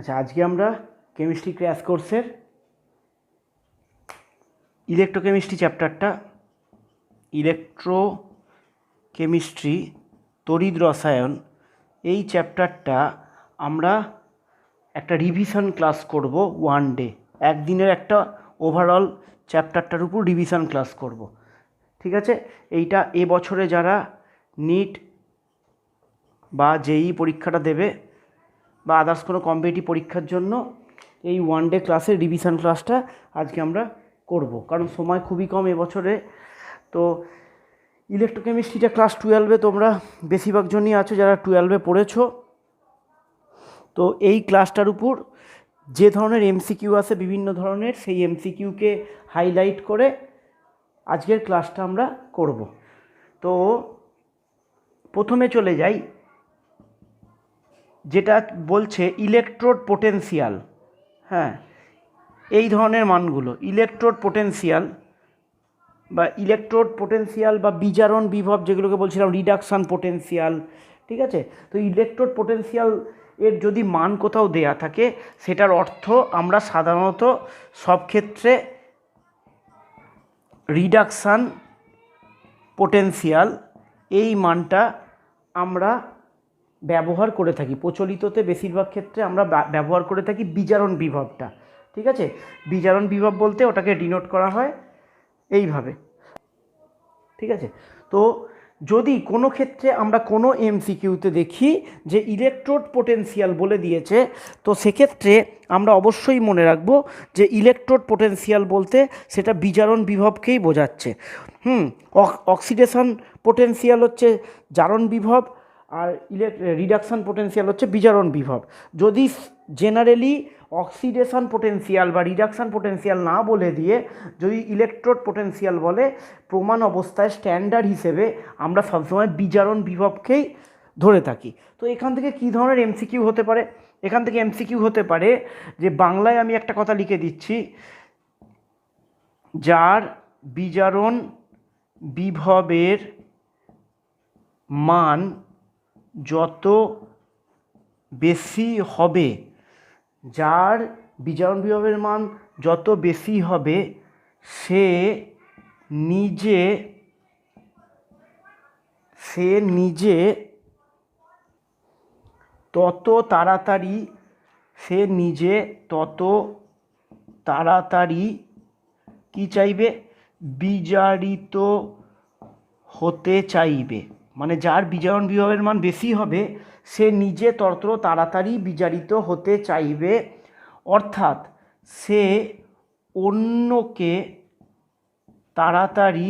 আচ্ছা, আজকে আমরা কেমিস্ট্রি ক্র্যাশ কোর্সের ইলেকট্রোকেমিস্ট্রি চ্যাপ্টারটা, ইলেকট্রোকেমিস্ট্রি তড়িৎ রসায়ন, এই চ্যাপ্টারটা আমরা একটা রিভিশন ক্লাস করব ওয়ান ডে, একদিনের একটা ওভারঅল চ্যাপ্টারটার উপর রিভিশন ক্লাস করব। ঠিক আছে, এইটা এবছরে যারা নিট বা জেই পরীক্ষাটা দেবে বা আদার্স কোনো কম্পিটিটিভ পরীক্ষার জন্য এই ওয়ান ডে ক্লাসের রিভিশন ক্লাসটা আজকে আমরা করব, কারণ সময় খুবই কম এবছরে। তো ইলেকট্রোকেমিস্ট্রিটা ক্লাস 12-এ তোমরা বেশিরভাগ জনই আছো যারা 12-এ পড়েছো। তো এই ক্লাসটার উপর যে ধরনের এমসিকিউ আছে বিভিন্ন ধরনের, সেই এমসিকিউকে হাইলাইট করে আজকের ক্লাসটা আমরা করব। তো প্রথমে চলে যাই, যেটা বলছে ইলেকট্রোড পোটেনশিয়াল। হ্যাঁ, এই ধরনের মানগুলো ইলেকট্রোড পোটেনশিয়াল বা বিজারণ বিভব, যেগুলোকে বলছিলাম রিডাকশান পোটেনশিয়াল। ঠিক আছে, তো ইলেকট্রোড পোটেনশিয়াল এর যদি মান কোথাও দেয়া থাকে, সেটার অর্থ আমরা সাধারণত সব ক্ষেত্রে রিডাকশান পোটেনশিয়াল এই মানটা আমরা ব্যবহার করে থাকি। প্রচলিততে বেশিরভাগ ক্ষেত্রে আমরা ব্যবহার করে থাকি বিজারণ বিভবটা। ঠিক আছে, বিজারণ বিভব বলতে ওটাকে ডিনোট করা হয় এইভাবে। ঠিক আছে, তো যদি কোনো ক্ষেত্রে আমরা কোনো এমসিকিউতে দেখি যে ইলেকট্রোড পোটেনশিয়াল বলে দিয়েছে, তো সেক্ষেত্রে আমরা অবশ্যই মনে রাখবো যে ইলেকট্রোড পোটেনশিয়াল বলতে সেটা বিজারণ বিভবকেই বোঝাচ্ছে। অক্সিডেশন পোটেনশিয়াল হচ্ছে জারণ বিভব, আর রিডাকশান পোটেনশিয়াল হচ্ছে বিজারণ বিভব। যদি জেনারেলি অক্সিডেশন পোটেনশিয়াল বা রিডাকশান পোটেনশিয়াল না বলে দিয়ে যদি ইলেকট্রোড পোটেনশিয়াল বলে, প্রমাণ অবস্থায় স্ট্যান্ডার্ড হিসেবে আমরা সবসময় বিজারণ বিভবকেই ধরে থাকি। তো এখান থেকে কী ধরনের এমসিকিউ হতে পারে? এখান থেকে এমসিকিউ হতে পারে যে বাংলায় আমি একটা কথা লিখে দিচ্ছি, যার বিজারণ বিভবের মান যত বেশি হবে, যার বিজারণ বিভবের মান যত বেশি হবে, সে নিজে তত তাড়াতাড়ি কি চাইবে? বিজারিত হতে চাইবে। মানে যার বিজারণ বিভবের মান বেশি হবে, সে নিজে তত তাড়াতাড়ি বিজারিত হতে চাইবে, অর্থাৎ সে অন্যকে তাড়াতাড়ি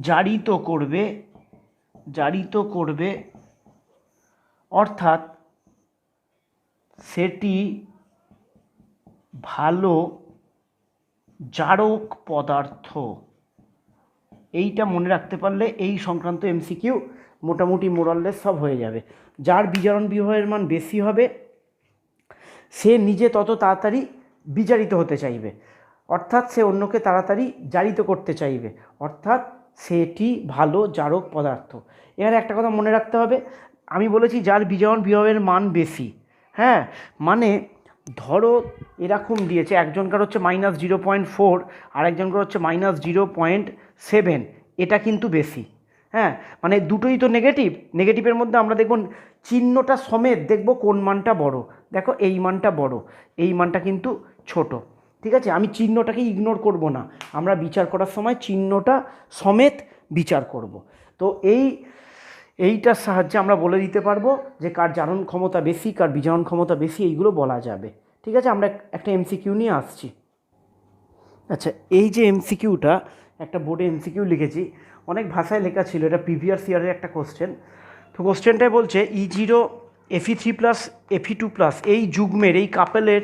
জারিত করবে, অর্থাৎ সেটি ভালো জারক পদার্থ। এইটা মনে রাখতে পারলে এই সংক্রান্ত এমসিকিউ মোটামুটি মোরাললেস সব হয়ে যাবে। যার বিজারণ বিভবের মান বেশি হবে, সে নিজে তত তাড়াতাড়ি বিজারিত হতে চাইবে, অর্থাৎ সে অন্যকে তাড়াতাড়ি জারিত করতে চাইবে, অর্থাৎ সেটি ভালো জারক পদার্থ। এখানে একটা কথা মনে রাখতে হবে, আমি বলেছি যার বিজারণ বিভবের মান বেশি। হ্যাঁ, মানে ধরো এরকম দিয়েছে, একজনকার হচ্ছে -0.4 আর একজনকার হচ্ছে -0.7, এটা কিন্তু বেশি। হ্যাঁ, মানে দুটোই তো নেগেটিভের মধ্যে আমরা দেখব চিহ্নটা সমেত দেখব কোন মানটা বড়। দেখো এই মানটা বড়, এই মানটা কিন্তু ছোট। ঠিক আছে, আমি চিহ্নটাকে ইগনোর করব না, আমরা বিচার করার সময় চিহ্নটা সমেত বিচার করব। তো এইটার সাহায্যে আমরা বলে দিতে পারবো যে কার জারণ ক্ষমতা বেশি, কার বিজারণ ক্ষমতা বেশি, এইগুলো বলা যাবে। ঠিক আছে, আমরা একটা এমসিকিউ নিয়ে আসছি। আচ্ছা, এই যে এমসিকিউটা, একটা বোর্ডে এমসিকিউ লিখেছি, অনেক ভাষায় লেখা ছিল, এটা প্রিভিয়াস ইয়ারের একটা কোশ্চেন। তো কোশ্চেনটাই বলছে E0 Fe3+ Fe2+ এই যুগ্মের, এই কাপেলের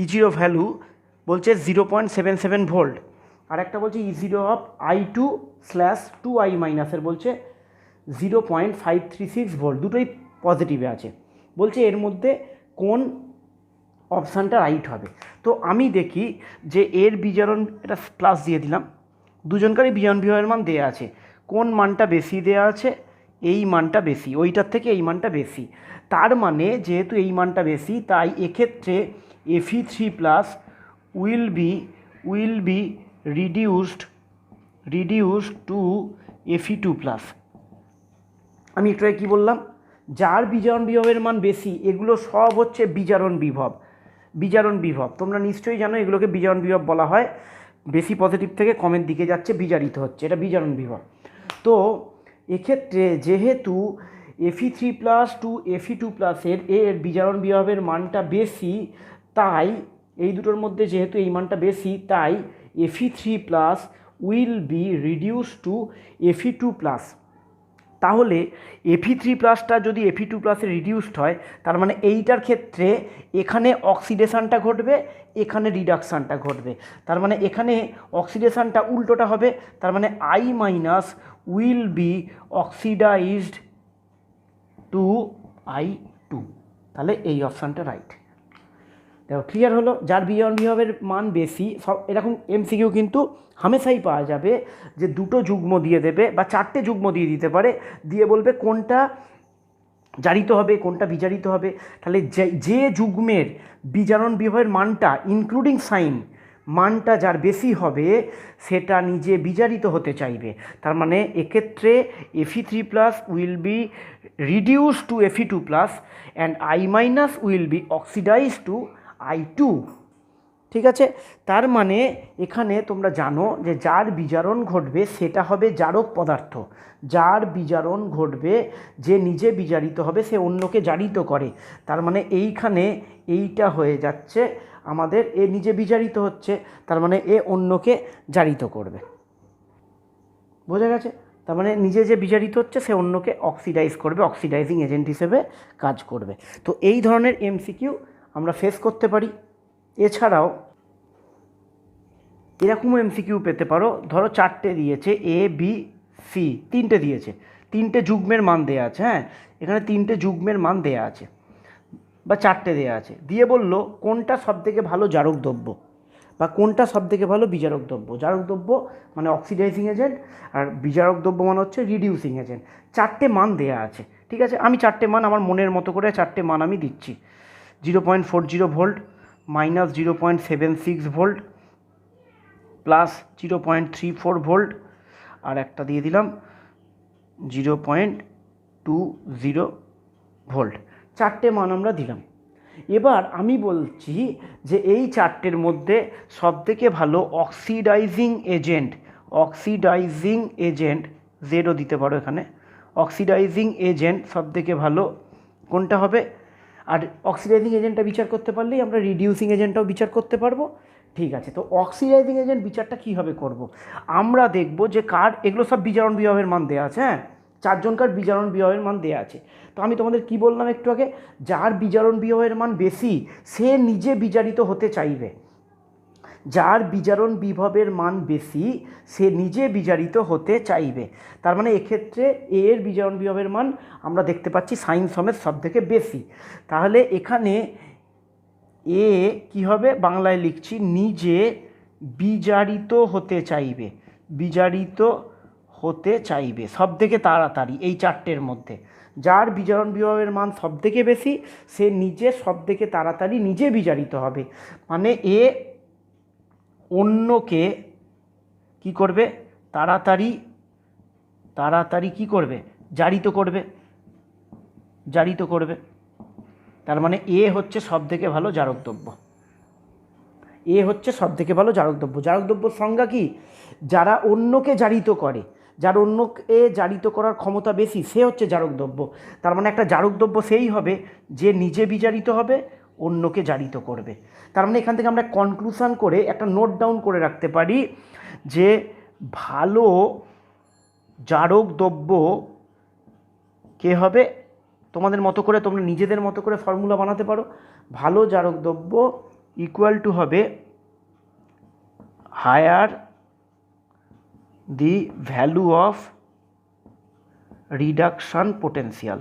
E0 ভ্যালু বলছে 0.77 ভোল্ট, আর একটা বলছে E0 অফ I2/2I- বলছে 0.536 ভোল্ট, দুটোই পজিটিভে আছে। বলছে এর মধ্যে কোন অপশানটা রাইট হবে। তো আমি দেখি যে এর বিজারণ, এটা প্লাস দিয়ে দিলাম, দুজনকারই বিজারণ বিভবের মান দেওয়া আছে, কোন মানটা বেশি দেওয়া আছে এই মানটা বেশি, ওইটার থেকে এই মানটা বেশি। তার মানে যেহেতু এই মানটা বেশি, তাই এক্ষেত্রে Fe3+ will B reduced two Fe2+। আমি একটু আগে কী বললাম, যার বিজারণ বিভবের মান বেশি, এগুলো সব হচ্ছে বিজারণ বিভব। তোমরা নিশ্চয়ই জানো এগুলোকে বিজারণ বিভব বলা হয়। বেশি পজিটিভ থেকে কমের দিকে যাচ্ছে, বিজারিত হচ্ছে, এটা বিজারণ বিভব। তো এক্ষেত্রে যেহেতু Fe3+ টু Fe2+ এর বিজারণ বিভবের মানটা বেশি, তাই এই দুটোর মধ্যে যেহেতু এই মানটা বেশি, তাই Fe3+ will be reduce to Fe2+। তাহলে Fe3+টা যদি Fe2+-এ রিডিউসড হয়, তার মানে এইটার ক্ষেত্রে এখানে অক্সিডেশনটা ঘটবে, এখানে রিডাকশানটা ঘটবে। তার মানে এখানে অক্সিডেশনটা উল্টোটা হবে, তার মানে I- will be oxidized to I2। তাহলে এই অপশানটা রাইট। দেখো ক্লিয়ার হলো। যার বিজারণ বিভবের মান বেশি, সব এরকম এমসিকিউ কিন্তু হামেশাই পাওয়া যাবে, যে দুটো যুগ্ম দিয়ে দেবে বা চারটে যুগ্ম দিয়ে দিতে পারে, দিয়ে বলবে কোনটা জারিত হবে কোনটা বিজারিত হবে। তাহলে যে যুগ্মের বিজারণ বিভবের মানটা ইনক্লুডিং সাইন মানটা যার বেশি হবে, সেটা নিজে বিজারিত হতে চাইবে। তার মানে এক্ষেত্রে Fe3+ will be reduce to Fe2+ and I- will be oxidize to I2। ঠিক আছে, তার মানে এখানে তোমরা জানো যে যার বিজারণ ঘটবে সেটা হবে জারক পদার্থ। যার বিজারণ ঘটবে, যে নিজে বিজারিত হবে, সে অন্যকে জারিত করে। তার মানে এইখানে এইটা হয়ে যাচ্ছে আমাদের, এ নিজে বিজারিত হচ্ছে, তার মানে এ অন্যকে জারিত করবে। বোঝা গেছে? তার মানে নিজে যে বিজারিত হচ্ছে, সে অন্যকে অক্সিডাইজ করবে, অক্সিডাইজিং এজেন্ট হিসেবে কাজ করবে। তো এই ধরনের এমসিকিউ আমরা ফেস করতে পারি। এছাড়াও এরকমও এমসিকিউ পেতে পারো, ধরো চারটে দিয়েছে, A B C, তিনটে দিয়েছে, তিনটে যুগ্মের মান দেয়া আছে। হ্যাঁ, এখানে তিনটে যুগ্মের মান দেয়া আছে বা চারটে দেয়া আছে, দিয়ে বলল কোনটা সবথেকে ভালো জারক দ্রব্য বা কোনটা সবথেকে ভালো বিজারক দ্রব্য। জারক দ্রব্য মানে অক্সিডাইজিং এজেন্ট, আর বিজারক দ্রব্য মানে হচ্ছে রিডিউসিং এজেন্ট। চারটে মান দেয়া আছে, ঠিক আছে। আমি চারটে মান আমার মনের মতো করে চারটে মান আমি দিচ্ছি। 0.40 ভোল্ট, -0.76 ভোল্ট, +0.34 ভোল্ট, আর একটা দিয়ে দিলাম 0.20 ভোল্ট। চারটে মান আমরা দিলাম। এবার আমি বলছি যে এই চারটের মধ্যে সবথেকে ভালো অক্সিডাইজিং এজেন্ট জেডও দিতে পারো এখানে, অক্সিডাইজিং এজেন্ট সবথেকে ভালো কোনটা হবে। আর অক্সিডাইজিং এজেন্টটা বিচার করতে পারলেই আমরা রিডিউসিং এজেন্টটাও বিচার করতে পারবো। ঠিক আছে, তো অক্সিডাইজিং এজেন্ট বিচারটা কীভাবে করব, আমরা দেখব যে কার, এগুলো সব বিজারণ বিভবের মান দেওয়া আছে। হ্যাঁ, চারজনকার বিজারণ বিভবের মান দেওয়া আছে। তো আমি তোমাদের কি বললাম একটু আগে, যার বিজারণ বিভবের মান বেশি, সে নিজে বিজারিত হতে চাইবে। যার বিজারণ বিভবের মান বেশি, সে নিজে বিজারিত হতে চাইবে। তার মানে এক্ষেত্রে এর বিজারণ বিভবের মান আমরা দেখতে পাচ্ছি সাইন সমেত সব থেকে বেশি। তাহলে এখানে এ কি হবে, বাংলায় লিখছি নিজে বিজারিত হতে চাইবে, বিজারিত হতে চাইবে সব থেকে তাড়াতাড়ি। এই চারটের মধ্যে যার বিজারণ বিভবের মান সব থেকে বেশি, সে নিজে সব থেকে তাড়াতাড়ি নিজে বিজারিত হবে। মানে এ অন্যকে কি করবে, তাড়াতাড়ি কি করবে, জারিত করবে। তার মানে এ হচ্ছে সব থেকে ভালো জারক দ্রব্য। এ হচ্ছে সব থেকে ভালো জারক দ্রব্য। জারক দ্রব্যর সংজ্ঞা কি, যারা অন্যকে জারিত করে, যার অন্যকে জারিত করার ক্ষমতা বেশি, সে হচ্ছে জারক দ্রব্য। তার মানে একটা জারক দ্রব্য সেই হবে যে নিজে বিজারিত হবে, অন্যকে জারিত করবে। তার মানে এখান থেকে আমরা কনক্লুশন করে একটা নোট ডাউন করে রাখতে পারি যে ভালো জারক দ্রব্য কে হবে। তোমাদের মতো করে, তোমরা নিজেদের মতো করে ফর্মুলা বানাতে পারো। ভালো জারক দ্রব্য ইকুয়াল টু হবে higher the value of reduction potential,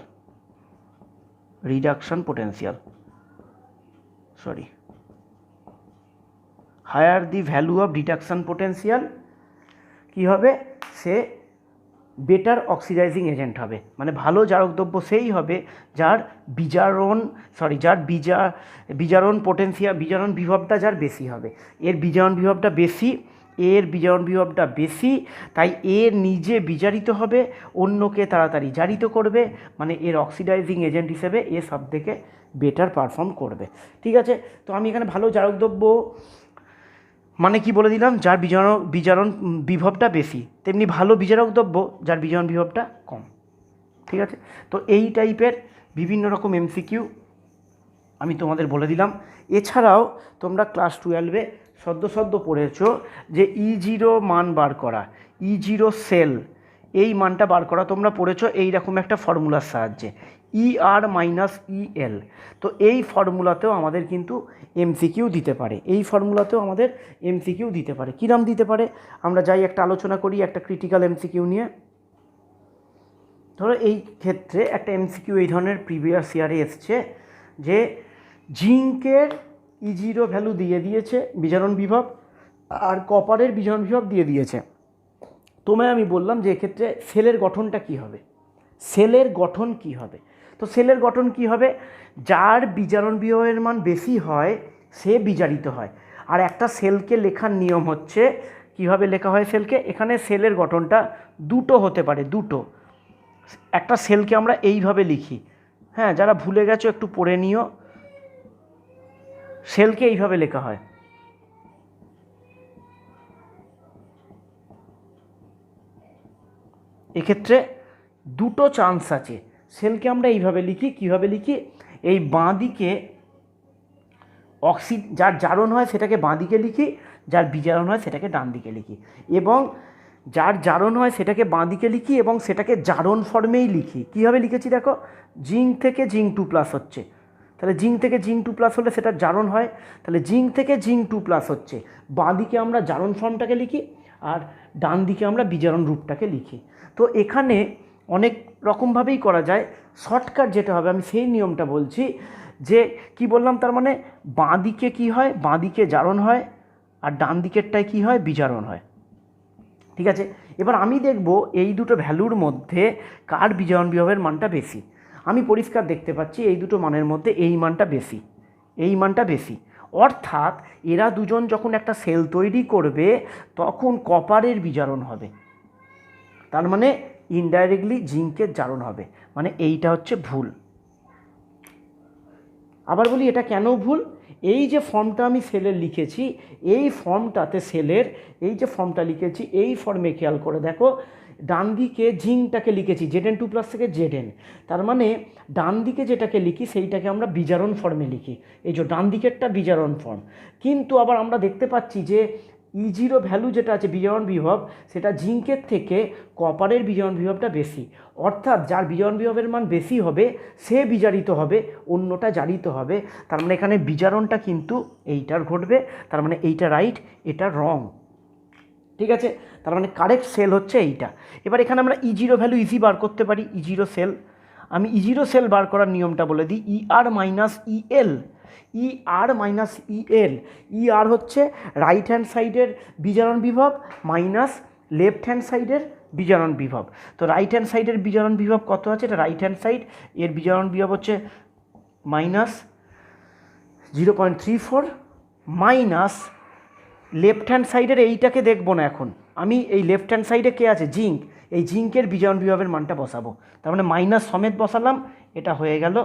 higher the value of reduction potential কী হবে, সে বেটার অক্সিডাইজিং এজেন্ট হবে, মানে ভালো জারক দ্রব্য সেই হবে যার বিজারণ বিভবটা যার বেশি হবে। এর বিজারণ বিভবটা বেশি, তাই এ নিজে বিজারিত হবে, অন্যকে তাড়াতাড়ি জারিত করবে, মানে এর অক্সিডাইজিং এজেন্ট হিসেবে এ সব থেকে বেটার পারফর্ম করবে। ঠিক আছে, তো আমি এখানে ভালো জারক দ্রব্য মানে কি বলে দিলাম, যার বিজারণ বিভবটা বেশি, তেমনি ভালো বিজারক দ্রব্য যার বিজারণ বিভবটা কম। ঠিক আছে, তো এই টাইপের বিভিন্ন রকম এমসিকিউ আমি তোমাদের বলে দিলাম। এছাড়াও তোমরা ক্লাস 12-এ সদ্য পড়েছো যে E0 মান বার করা, E0 সেল, এই মানটা বার করা তোমরা পড়েছো এইরকম একটা ফর্মুলার সাহায্যে, ER মাইনাস EL। তো এই ফর্মুলাতেও আমাদের কিন্তু এমসিকিউ দিতে পারে, কিরম দিতে পারে আমরা যাই একটা আলোচনা করি একটা ক্রিটিক্যাল এমসিকিউ নিয়ে। ধরো এই ক্ষেত্রে একটা এমসিকিউ এই ধরনের প্রিভিয়াস ইয়ারে এসছে যে জিঙ্কের E0 ভ্যালু দিয়ে দিয়েছে বিজারণ বিভব, আর কপারের বিজারণ বিভব দিয়ে দিয়েছে। তোমায় আমি বললাম যে এক্ষেত্রে সেলের গঠনটা কী হবে, তো সেলের গঠন কি হবে, যার বিজারণ বিভবের মান বেশি হয় সে বিজারিত হয়। আর একটা সেলকে লেখার নিয়ম হচ্ছে, কিভাবে লেখা হয় সেলকে, এখানে সেলের গঠনটা দুটো হতে পারে, একটা সেলকে আমরা এইভাবে লিখি, হ্যাঁ যারা ভুলে গেছো একটু পড়ে নিও, সেলকে এইভাবে লেখা হয়। এক্ষেত্রে দুটো চান্স আছে, সেলকে আমরা এইভাবে লিখি, কীভাবে লিখি, এই বাঁ দিকে যার জারণ হয় সেটাকে বাঁ দিকে লিখি, যার বিজারণ হয় সেটাকে ডান দিকে লিখি, এবং যার জারণ হয় সেটাকে বাঁ দিকে লিখি এবং সেটাকে জারণ ফর্মেই লিখি। কীভাবে লিখেছি দেখো, জিঙ্ক থেকে জিঙ্ক 2+ হচ্ছে, তাহলে জিঙ্ক থেকে জিঙ্ক 2+ হলে সেটা জারণ হয়, তাহলে জিঙ্ক থেকে জিঙ্ক 2+ হচ্ছে, বাঁ দিকে আমরা জারণ ফর্মটাকে লিখি আর ডান দিকে আমরা বিজারণ রূপটাকে লিখি। তো এখানে অনেক রকমভাবেই করা যায়, শর্টকাট যেটা হবে আমি সেই নিয়মটা বলছি, যে কি বললাম, তার মানে বাঁ দিকে কী হয়, বাঁ দিকে জারণ হয় আর ডান দিকেরটায় কী হয়, বিজারণ হয়। ঠিক আছে, এবার আমি দেখব এই দুটো ভ্যালুর মধ্যে কার বিজারণ বিভবের মানটা বেশি। আমি পরিষ্কার দেখতে পাচ্ছি এই দুটো মানের মধ্যে এই মানটা বেশি, অর্থাৎ এরা দুজন যখন একটা সেল তৈরি করবে তখন কপারের বিজারণ হবে, তার মানে ইনডাইরেক্টলি জিঙ্কের জারণ হবে, মানে এইটা হচ্ছে ভুল। আবার বলি এটা কেন ভুল, এই যে ফর্মটা আমি সেলের লিখেছি, এই ফর্মটাতে সেলের এই যে ফর্মটা লিখেছি এই ফর্মে খেয়াল করে দেখো, ডান দিকে জিঙ্কটাকে লিখেছি Zn2+ থেকে Zn, তার মানে ডান দিকে যেটাকে লিখি সেইটাকে আমরা বিজারণ ফর্মে লিখি, এই যে ডান দিকেরটা বিজারণ ফর্ম। কিন্তু আবার আমরা দেখতে পাচ্ছি যে E0 ভ্যালু যেটা আছে বিজারণ বিভব, সেটা জিঙ্কের থেকে কপারের বিজারণ বিভবটা বেশি, অর্থাৎ যার বিজারণ বিভবের মান বেশি হবে সে বিজারিত হবে, অন্যটা জারিত হবে। তার মানে এখানে বিজারণটা কিন্তু এইটার ঘটবে, তার মানে এইটা রাইট, এটা রং। ঠিক আছে, তার মানে কারেক্ট সেল হচ্ছে এইটা। এবার এখানে আমরা E0 ভ্যালু ইজি বার করতে পারি, E0 সেল, আমি E0 সেল বার করার নিয়মটা বলে দিই, ER মাইনাস EL, ER হচ্ছে রাইট হ্যান্ড সাইডের বিজারণ বিভব মাইনাস লেফট হ্যান্ড সাইডের বিজারণ বিভব। তো রাইট হ্যান্ড সাইডের বিজারণ বিভব কত আছে, এটা রাইট হ্যান্ড সাইড, এর বিজারণ বিভব হচ্ছে মাইনাস 0.34 মাইনাস লেফট হ্যান্ড সাইডের এইটাকে দেখবো না এখন, আমি এই লেফট হ্যান্ড সাইডে কে আছে, জিঙ্ক, এই জিঙ্কের বিজারণ বিভবের মানটা বসাবো, তার মানে মাইনাস সমেত বসালাম, এটা হয়ে গেল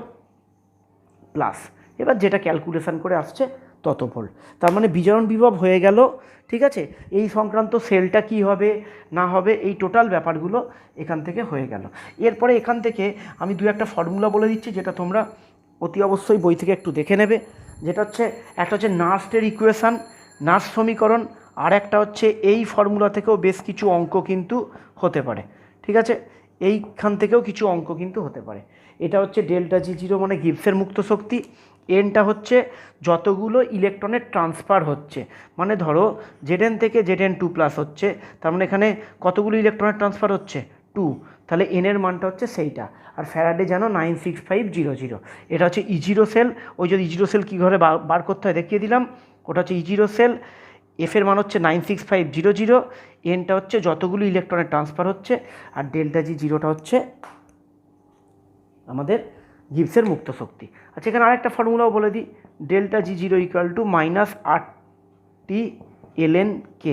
প্লাস। এবার যেটা ক্যালকুলেশন করে আসছে তত ভোল্ট, তার মানে বিজারণ বিভব হয়ে গেল। ঠিক আছে, এই সংক্রান্ত সেলটা কি হবে না হবে এই টোটাল ব্যাপারগুলো এখান থেকে হয়ে গেল। এরপরে এখান থেকে আমি দু একটা ফর্মুলা বলে দিচ্ছি যেটা তোমরা অতি অবশ্যই বই থেকে একটু দেখে নেবে, যেটা হচ্ছে একটা হচ্ছে নার্সের ইকুয়েশান, নার্স সমীকরণ, আর একটা হচ্ছে এই ফর্মুলা থেকেও বেশ কিছু অঙ্ক কিন্তু হতে পারে। ঠিক আছে, এইখান থেকেও কিছু অঙ্ক কিন্তু হতে পারে। এটা হচ্ছে ডেল্টা G0 মানে গিবসের মুক্ত শক্তি, এনটা হচ্ছে যতগুলো ইলেকট্রনের ট্রান্সফার হচ্ছে, মানে ধরো Zn থেকে Zn2+ হচ্ছে, তার মানে এখানে কতগুলো ইলেকট্রনের ট্রান্সফার হচ্ছে 2, তাহলে এনের মানটা হচ্ছে সেইটা। আর ফ্যারাডে জানো 96500, এটা হচ্ছে E0 সেল। ওই যদি E0 সেল কী ঘরে বার করতে হয় দেখিয়ে দিলাম, ওটা হচ্ছে E0 সেল, এফের মান হচ্ছে 96500, এনটা হচ্ছে যতগুলো ইলেকট্রনের ট্রান্সফার হচ্ছে, আর ডেল্টা জি জিরোটা হচ্ছে আমাদের গিবসের মুক্ত শক্তি। আচ্ছা, এখানে আরেকটা ফর্মুলাও বলে দিই, delta G zero equal to -8t ln k।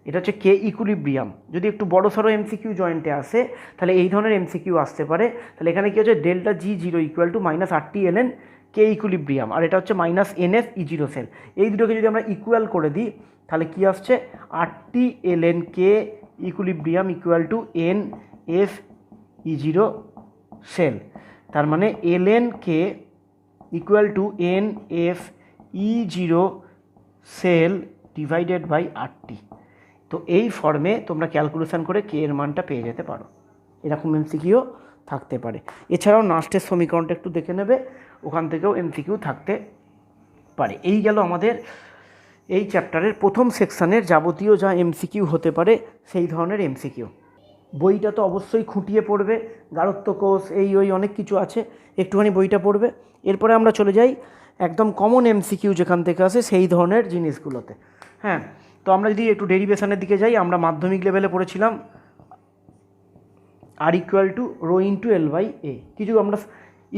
এটা হচ্ছে কে ইকুইলিব্রিয়াম। যদি একটু বড় সড়ো এমসিকিউ জয়েন্টে আসে তাহলে এই ধরনের এমসিকিউ আসতে পারে। তাহলে এখানে কি হচ্ছে, delta G zero equal to -8t ln K equilibrium, আর এটা হচ্ছে -NF E0 সেল। এই দুটোকে যদি আমরা ইকুয়াল করে দিই তাহলে কি আসছে, 8t ln K equilibrium equal to NF E0 cell. তার মানে ln কে equal to NF E0 cell divided by 8t। তো এই ফর্মে তোমরা ক্যালকুলেশন করে কে এর মানটা পেয়ে যেতে পারো। এরকম এমসিকিউ থাকতে পারে। এছাড়াও নাস্টের সমীকরণটা একটু দেখে নেবে, ওখান থেকেও এমসিকিউ থাকতে পারে। এই গেল আমাদের এই চ্যাপ্টারের প্রথম সেকশানের যাবতীয় যা এমসিকিউ হতে পারে সেই ধরনের এমসিকিউ। বইটা তো অবশ্যই খুঁটিয়ে পড়বে, গারত্ব কোষ এই ওই অনেক কিছু আছে, একটুখানি বইটা পড়বে। এরপরে আমরা চলে যাই একদম কমন এমসিকিউ যেখান থেকে আসে সেই ধরনের জিনিসগুলোতে। হ্যাঁ, তো আমরা যদি একটু ডেরিভেশনের দিকে যাই, আমরা মাধ্যমিক লেভেলে পড়েছিলাম আর equal to rho into L by A. কিছু আমরা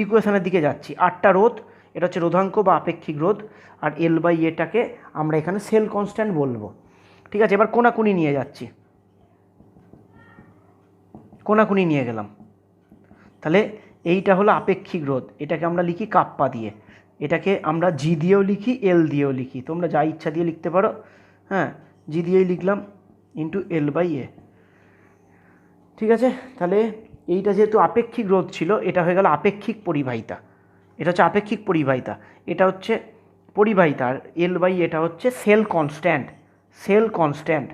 ইকুয়েশনের দিকে যাচ্ছি। 8টা রোধ, এটা হচ্ছে রোধাঙ্ক বা আপেক্ষিক রোধ, আর এল বাই এটাকে আমরা এখানে সেল কনস্ট্যান্ট বলবো। ঠিক আছে, এবার কোনাকুনি নিয়ে যাচ্ছি, কোনাকুনি নিয়ে গেলাম। তাহলে এইটা হলো আপেক্ষিক রোধ, এটাকে আমরা লিখি কাপ্পা দিয়ে, এটাকে আমরা জি দিয়েও লিখি, এল দিয়েও লিখি, তোমরা যা ইচ্ছা দিয়ে লিখতে পারো। হ্যাঁ, জি দিয়েই লিখলাম ইন্টু এল বাই এ। ঠিক আছে, তাহলে এইটা যেহেতু আপেক্ষিক রোধ ছিল, এটা হয়ে গেল আপেক্ষিক পরিবাহিতা। এটা হচ্ছে আপেক্ষিক পরিবাহিতা, এটা হচ্ছে পরিবাহিতা, আর এল বাই এটা হচ্ছে সেল কনস্ট্যান্ট। সেল কনস্ট্যান্ট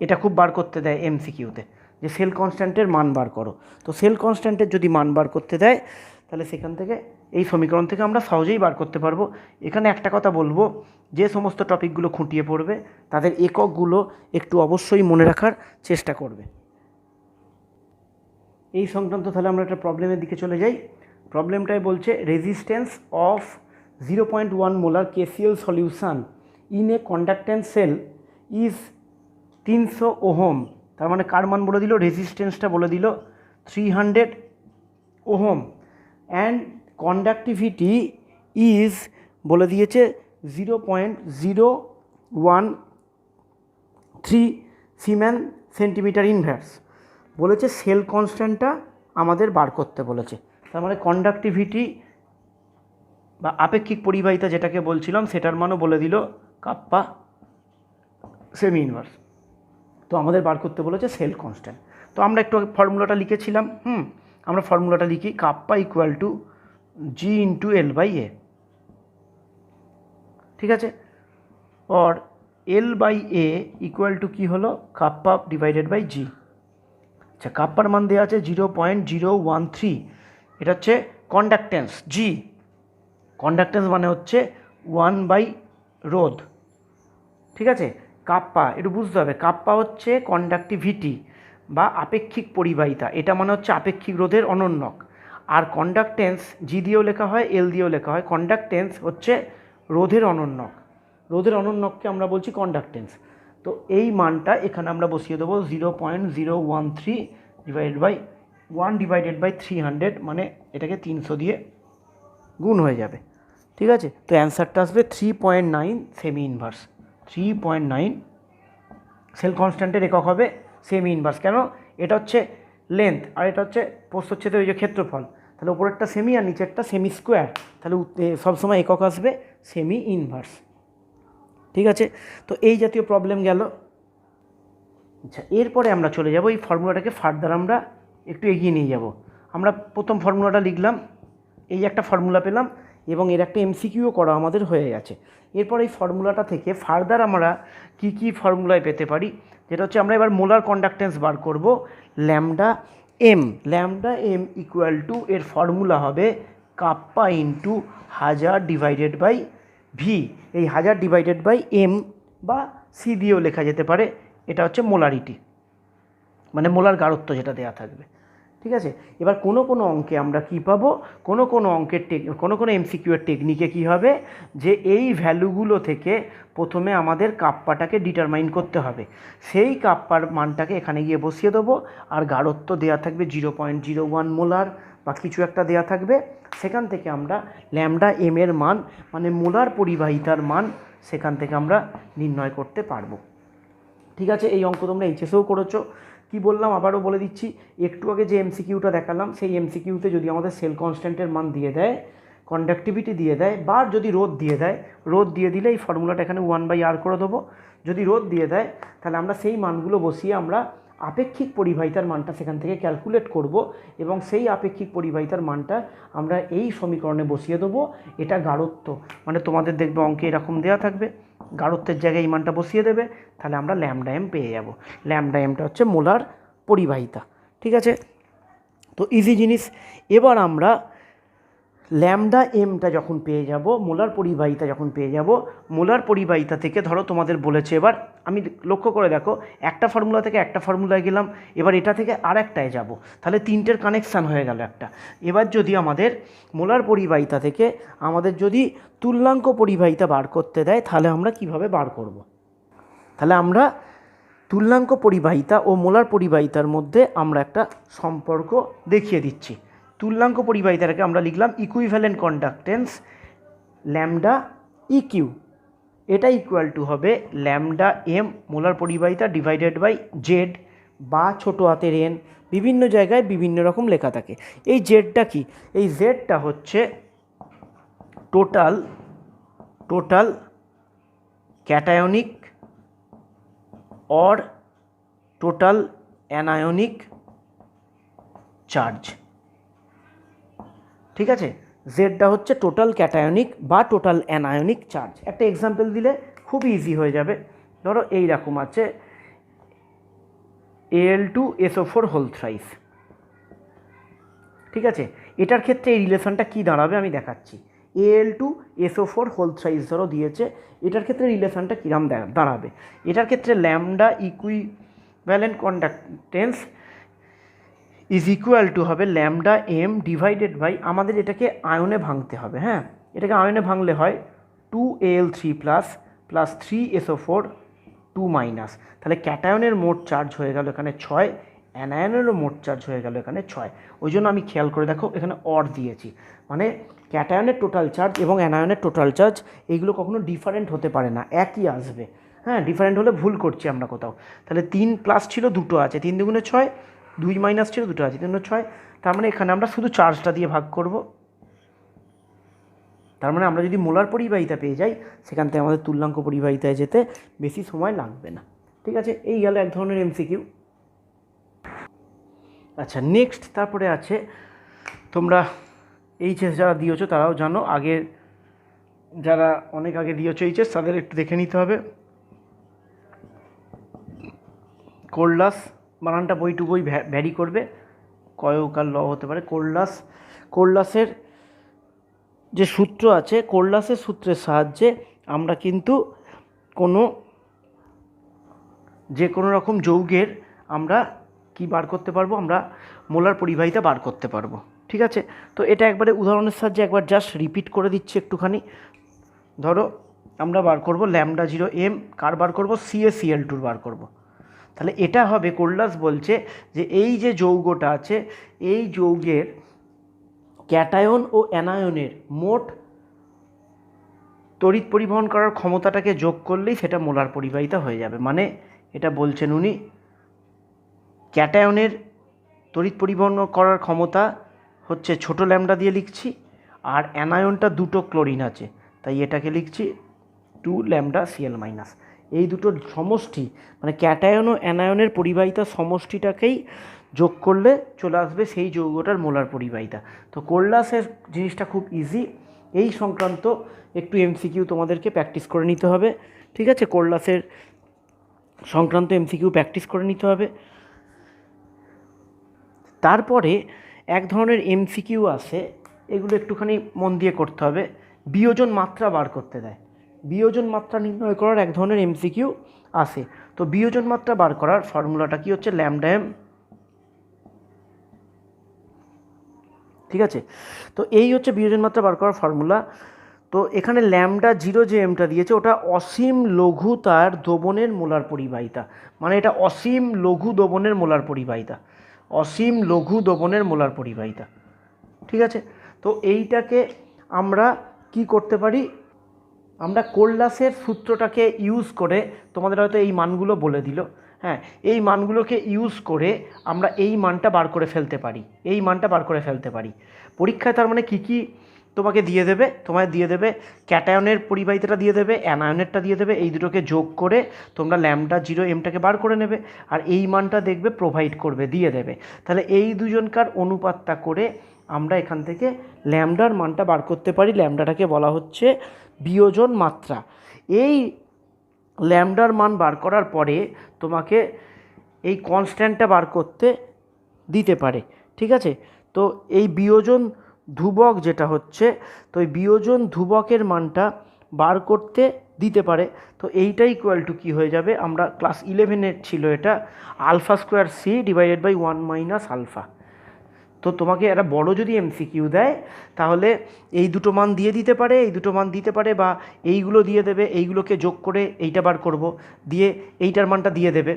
এটা খুব বার করতে দেয় এমসিকিউতে, যে সেল কনস্ট্যান্টের মান বার করো। তো সেল কনস্ট্যান্টের যদি মান বার করতে দেয় তাহলে সেখান থেকে এই সমীকরণ থেকে আমরা সহজেই বার করতে পারবো। এখানে একটা কথা বলবো, যে সমস্ত টপিকগুলো খুঁটিয়ে পড়বে তাদের এককগুলো একটু অবশ্যই মনে রাখার চেষ্টা করবে। এই সংক্রান্ত তাহলে আমরা একটা প্রবলেমের দিকে চলে যাই। প্রবলেমটাই বলছে resistance of 0.1 molar KCl solution in a conductance cell is 300 ohm. তার মানে কার মান বলে দিল, রেজিস্ট্যান্সটা বলে দিল 300 ওহম, অ্যান্ড কন্ডাক্টিভিটি ইজ বলে দিয়েছে 0.0113 সিমেন সেন্টিমিটার ইনভার্স। বলেছে সেল কনস্ট্যান্টটা আমাদের বার করতে বলেছে। তার মানে কন্ডাক্টিভিটি বা আপেক্ষিক পরিবাহিতা যেটাকে বলছিলাম সেটার মানও বলে দিল কাপ্পা সেমি ইনভার্স। তো আমাদের বার করতে বলেছে সেল কনস্ট্যান্ট। তো আমরা একটু ফর্মুলাটা লিখেছিলাম, আমরা ফর্মুলাটা লিখি, kappa equal to G into L by A. ঠিক আছে, और L by A equal to কী হলো, কাপ্পা ডিভাইডেড বাই জি। আচ্ছা, কাপ্পার মান দেওয়া আছে 0.013, এটা হচ্ছে কন্ডাক্টেন্স জি। কন্ডাক্টেন্স মানে হচ্ছে 1 বাই রোধ। ঠিক আছে, কাপ্পা একটু বুঝতে হবে, কাপ্পা হচ্ছে কন্ডাক্টিভিটি বা আপেক্ষিক পরিবাহিতা, এটা মানে হচ্ছে আপেক্ষিক রোধের অনন্যক। আর কন্ডাক্টেন্স জি দিয়েও লেখা হয়, এল দিয়েও লেখা হয়। কন্ডাক্টেন্স হচ্ছে রোধের অনন্যক, রোধের অনন্যককে আমরা বলছি কন্ডাক্টেন্স। তো এই মানটা এখানে আমরা বসিয়ে দেবো 0.013 ডিভাইডেড বাই 1 ডিভাইডেড বাই 300, মানে এটাকে 300 দিয়ে গুণ হয়ে যাবে। ঠিক আছে, তো অ্যান্সারটা আসবে 3.9 সেমি ইনভার্স। 3.9 সেল কনস্ট্যান্টের একক হবে সেমি ইনভার্স। কেন, এটা হচ্ছে লেন্থ আর এটা হচ্ছে প্রস্থচ্ছেদের ওই যে ক্ষেত্রফল, তাহলে উপরেরটা সেমি আর নিচেরটা সেমি স্কোয়ার, তাহলে সবসময় একক আসবে সেমি ইনভার্স। ঠিক আছে, তো এই জাতীয় প্রবলেম গেল। আচ্ছা, এরপরে আমরা চলে যাব এই ফর্মুলাটাকে ফার্দার আমরা একটু এগিয়ে নিয়ে যাব। আমরা প্রথম ফর্মুলাটা লিখলাম, এই একটা ফর্মুলা পেলাম এবং এর একটা এমসিকিউও করা আমাদের হয়ে গেছে। এরপর এই ফর্মুলাটা থেকে ফার্দার আমরা কি কি ফর্মুলায় পেতে পারি, যেটা হচ্ছে আমরা এবার মোলার কন্ডাক্টেন্স বার করব lambda M. Lambda M equal to এর ফর্মুলা হবে kappa into 1000 divided by V. এই 1000 ডিভাইডেড বাই এম বা সি দিয়েও লেখা যেতে পারে, এটা হচ্ছে মোলারিটি, মানে মোলার গাঢ়ত্ব যেটা দেওয়া থাকবে। ঠিক আছে। এবার কোনো কোনো অঙ্কে আমরা কি পাবো, কোনো কোনো অঙ্কের কোনো কোনো এমসিকিউ এর টেকনিকে কি হবে, যে এই ভ্যালুগুলো থেকে প্রথমে আমাদের কাপ্পাটাকে ডিটারমাইন করতে হবে। সেই কাপ্পার মানটাকে এখানে গিয়ে বসিয়ে দেবো, আর গাঢ়ত্ব দেওয়া থাকবে 0.01 মোলার বা কিছু একটা দেওয়া থাকবে। সেখান থেকে আমরা ল্যামডা এম এর মান, মানে মোলার পরিবাহিতার মান, সেখান থেকে আমরা নির্ণয় করতে পারবো। ঠিক আছে, এই অঙ্ক তোমরা এইচএসেও করেছো। কি বললাম আবারও বলে দিচ্ছি, একটু আগে যে এমসিকিউটা দেখালাম সেই এমসিকিউতে যদি আমাদের সেল কনস্ট্যান্টের মান দিয়ে দেয়, কন্ডাক্টিভিটি দিয়ে দেয়, বা যদি রোধ দিয়ে দেয়, রোধ দিয়ে দিলে এই ফর্মুলাটা এখানে 1/r করে দেবো। যদি রোধ দিয়ে দেয় তাহলে আমরা সেই মানগুলো বসিয়ে আমরা আপেক্ষিক পরিবাহিতার মানটা সেখান থেকে ক্যালকুলেট করব, এবং সেই আপেক্ষিক পরিবাহিতার মানটা আমরা এই সমীকরণে বসিয়ে দেবো। এটা গাঢ়ত্ব, মানে তোমাদের দেখবে অঙ্কে এরকম দেওয়া থাকবে, গাঢ়ত্বের জায়গায় এই মানটা বসিয়ে দেবে, তাহলে আমরা ল্যামডা এম পেয়ে যাব। ল্যামডা এমটা হচ্ছে মোলার পরিবাহিতা। ঠিক আছে, তো ইজি জিনিস। এবার আমরা ল্যামডা এমটা যখন পেয়ে যাব, মোলার পরিবাহিতা যখন পেয়ে যাব, মোলার পরিবাহিতা থেকে ধরো তোমাদের বলেছে, এবার আমি লক্ষ্য করে দেখো, একটা ফর্মুলা থেকে একটা ফর্মুলায় গেলাম, এবার এটা থেকে আর একটায় যাব, তাহলে তিনটের কানেকশান হয়ে গেল একটা। এবার যদি আমাদের মোলার পরিবাহিতা থেকে আমাদের যদি তুল্যাঙ্ক পরিবাহিতা বার করতে দেয়, তাহলে আমরা কিভাবে বার করব? তাহলে আমরা তুল্যাঙ্ক পরিবাহিতা ও মোলার পরিবাহিতার মধ্যে আমরা একটা সম্পর্ক দেখিয়ে দিচ্ছি। তুল্যাঙ্ক পরিবাহিতাটাকে আমরা লিখলাম ইকুইভ্যালেন্ট কন্ডাক্টেন্স ল্যামডা ইকিউ, এটা ইকুয়াল টু হবে ল্যামডা এম মোলার পরিবাহিতা ডিভাইডেড বাই জেড, বা ছোটো হাতের এন, বিভিন্ন জায়গায় বিভিন্ন রকম লেখা থাকে। এই জেডটা কি? এই জেডটা হচ্ছে total cationic or total anionic charge. ঠিক আছে, জেডটা হচ্ছে টোটাল ক্যাটায়নিক বা টোটাল অ্যানায়নিক চার্জ। একটা এক্সাম্পল দিলে খুব ইজি হয়ে যাবে। ধরো এই রকম আছে Al2SO4 হোল থ্রাইস। ঠিক আছে, এটার ক্ষেত্রে এই রিলেশনটা কী দাঁড়াবে আমি দেখাচ্ছি। Al2SO4 হোল থ্রাইস ধরো দিয়েছে, এটার ক্ষেত্রে রিলেশনটা কীরকম দাঁড়াবে। এটার ক্ষেত্রে lambda equivalent conductance is equal to হবে ল্যামডা এম ডিভাইডেড বাই, আমাদের এটাকে আয়নে ভাঙতে হবে। হ্যাঁ, এটাকে আয়নে ভাঙলে হয় 2Al3 প্লাস 3SO4 2-, তাহলে ক্যাটায়নের মোট চার্জ হয়ে গেল এখানে 6, অ্যানায়নেরও মোট চার্জ হয়ে গেল এখানে 6। ওই জন্য আমি খেয়াল করে দেখো এখানে অর দিয়েছি, মানে ক্যাটায়নের টোটাল চার্জ এবং অ্যানায়নের টোটাল চার্জ এইগুলো কখনো ডিফারেন্ট হতে পারে না, একই আসবে। হ্যাঁ, ডিফারেন্ট হলে ভুল করছি আমরা কোথাও। তাহলে 3 প্লাস ছিল, 2 আছে, 3 দুগুণে 6, 2 মাইনাস ছিল, 2 আছে, 3 6। তার মানে এখানে আমরা শুধু চার্জটা দিয়ে ভাগ করব। তার মানে আমরা যদি মোলার পরিবাহিতা পেয়ে যাই, সেখান থেকে আমাদের তুল্যাঙ্ক পরিবাহিতায় যেতে বেশি সময় লাগবে না। ঠিক আছে, এই গেল এক ধরনের এমসিকিউ। আচ্ছা, নেক্সট তারপরে আছে, তোমরা এইচএস যারা দিয়েছো তারাও জানো, আগের যারা অনেক আগে দিয়েছো এইচএস তাদের একটু দেখে নিতে হবে। কোরলাস, বানানটা বই টু বই ভ্যারি করবে, কয়কার ল হতে পারে। কোরলাসের যে সূত্র আছে, কোরলাসের সূত্রের সাহায্যে আমরা কিন্তু যে কোনো রকম যৌগের আমরা কি বার করতে পারবো, আমরা মোলার পরিবাহিতা বার করতে পারবো। ঠিক আছে, তো এটা একবারে উদাহরণের সাহায্যে একবার জাস্ট রিপিট করে দিচ্ছি একটুখানি। ধরো আমরা বার করব ল্যামডা 0 এম, কার বার করব? CaCl2 বার করব। তাহলে এটা হবে, কোরলাস বলছে যে এই যে যৌগটা আছে, এই যৌগের ক্যাটায়ন ও অ্যানায়নের মোট তড়িৎ পরিবহন করার ক্ষমতাটাকে যোগ করলেই সেটা মোলার পরিবাহিতা হয়ে যাবে। মানে এটা বলছেন উনি, ক্যাটায়নের তড়িৎ পরিবহন করার ক্ষমতা হচ্ছে ছোটো ল্যামডা দিয়ে লিখছি, আর অ্যানায়নটা 2 ক্লোরিন আছে, তাই এটাকে লিখছি 2 ল্যামডা Cl-। এই দুটোর সমষ্টি, মানে ক্যাটায়ন ও অ্যানায়নের পরিবাহিতা সমষ্টিটাকেই যোগ করলে চলে আসবে সেই যৌগটার মোলার পরিবাহিতা। তো কোরলাসের জিনিসটা খুব ইজি, এই সংক্রান্ত একটু এমসিকিউ তোমাদেরকে প্র্যাকটিস করে নিতে হবে। ঠিক আছে, কোরলাসের সংক্রান্ত এমসিকিউ প্র্যাকটিস করে নিতে হবে। তারপরে এক ধরনের এমসিকিউ আছে, এগুলো একটুখানি মন দিয়ে করতে হবে। বিয়োজন মাত্রা বার করতে দেয়, বিয়োজন মাত্রা নির্ণয় করার এক ধরনের এমসিকিউ আছে। তো বিয়োজন মাত্রা বার করার ফর্মুলাটা কি হচ্ছে? ল্যামডা এম ঠিক আছে। তো এই হচ্ছে বিয়োজন মাত্রা বার করার ফর্মুলা। তো এখানে ল্যামডা জিরো যে এমটা দিয়েছে ওটা অসীম লঘু তার দোবনের মোলার পরিবাহিতা, মানে এটা অসীম লঘু দোবনের মোলার পরিবাহিতা, অসীম লঘু দোবনের মোলার পরিবাহিতা। ঠিক আছে। তো এইটাকে আমরা কি করতে পারি, আমরা কোল্লাসের সূত্রটাকে ইউজ করে, তোমাদের হয়তো এই মানগুলো বলে দিল, হ্যাঁ, এই মানগুলোকে ইউজ করে আমরা এই মানটা বার করে ফেলতে পারি, এই মানটা বার করে ফেলতে পারি পরীক্ষায়। তার মানে কী তোমাকে দিয়ে দেবে, তোমায় দিয়ে দেবে ক্যাটায়নের পরিবাহিতাটা দিয়ে দেবে, অ্যানায়নেরটা দিয়ে দেবে, এই দুটোকে যোগ করে তোমরা ল্যামডা জিরো এমটাকে বার করে নেবে, আর এই মানটা দেখবে প্রোভাইড করবে, দিয়ে দেবে। তাহলে এই দুজনকার অনুপাতটা করে আমরা এখান থেকে ল্যামডার মানটা বার করতে পারি। ল্যামডাটাকে বলা হচ্ছে বিয়োজন মাত্রা। এই ল্যামডার মান বার করার পরে তোমাকে এই কনস্ট্যান্টটা বার করতে দিতে পারে। ঠিক আছে। তো এই বিয়োজন ধ্রুবক যেটা হচ্ছে, তো এই বিয়োজন ধ্রুবকের মানটা বার করতে দিতে পারে। তো এইটা ইকুয়াল টু কী হয়ে যাবে, আমরা ক্লাস 11-এর ছিল এটা, alpha square C divided by 1 minus alpha. তো তোমাকে একটা বড় যদি এমসিকিউ দেয় তাহলে এই দুটো মান দিয়ে দিতে পারে, এই দুটো মান দিতে পারে, বা এইগুলো দিয়ে দেবে, এইগুলোকে যোগ করে এইটা বার করব, দিয়ে এইটার মানটা দিয়ে দেবে,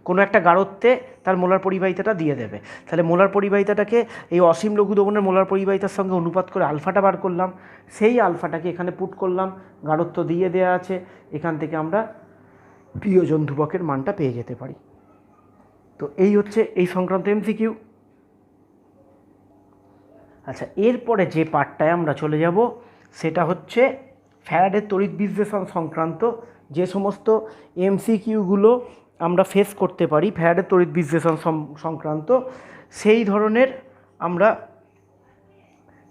কোনো একটা গাঢ়ত্বে তার মোলার পরিবাহিতাটা দিয়ে দেবে। তাহলে মোলার পরিবাহিতাটাকে এই অসীম লঘু দোবনের মোলার পরিবাহিতার সঙ্গে অনুপাত করে আলফাটা বার করলাম, সেই আলফাটাকে এখানে পুট করলাম, গাঢ়ত্ব দিয়ে দেওয়া আছে, এখান থেকে আমরা বিয়োজন ধ্রুবকের মানটা পেয়ে যেতে পারি। তো এই হচ্ছে এই সংক্রান্ত এমসিকিউ। আচ্ছা, এরপরে যে পার্টটায় আমরা চলে যাব সেটা হচ্ছে ফ্যারাডের তড়িৎ বিশ্লেষণ সংক্রান্ত যে সমস্ত এমসিকিউগুলো আমরা ফেস করতে পারি ফ্যারাডের তড়িৎ বিশ্লেষণ সংক্রান্ত, সেই ধরনের আমরা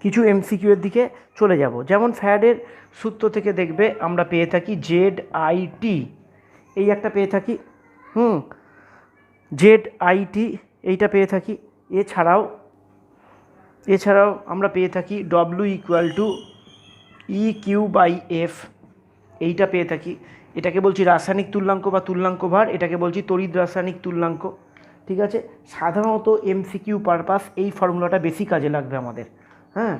কিছু এমসিকিউ এর দিকে চলে যাব। যেমন ফ্যারাডের সূত্র থেকে দেখবে আমরা পেয়ে থাকি ZIT, এই একটা পেয়ে থাকি, ZIT এইটা পেয়ে থাকি। এছাড়াও আমরা পেয়ে থাকি W equal to EQ by F, এইটা পেয়ে থাকি। এটাকে বলছি রাসায়নিক তুল্যাঙ্ক বা তুল্যাঙ্ক ভার, এটাকে বলছি তড়িৎ রাসায়নিক তুল্যাঙ্ক। ঠিক আছে। সাধারণত এমসিকিউ পারপাস এই ফর্মুলাটা বেশি কাজে লাগবে আমাদের। হ্যাঁ,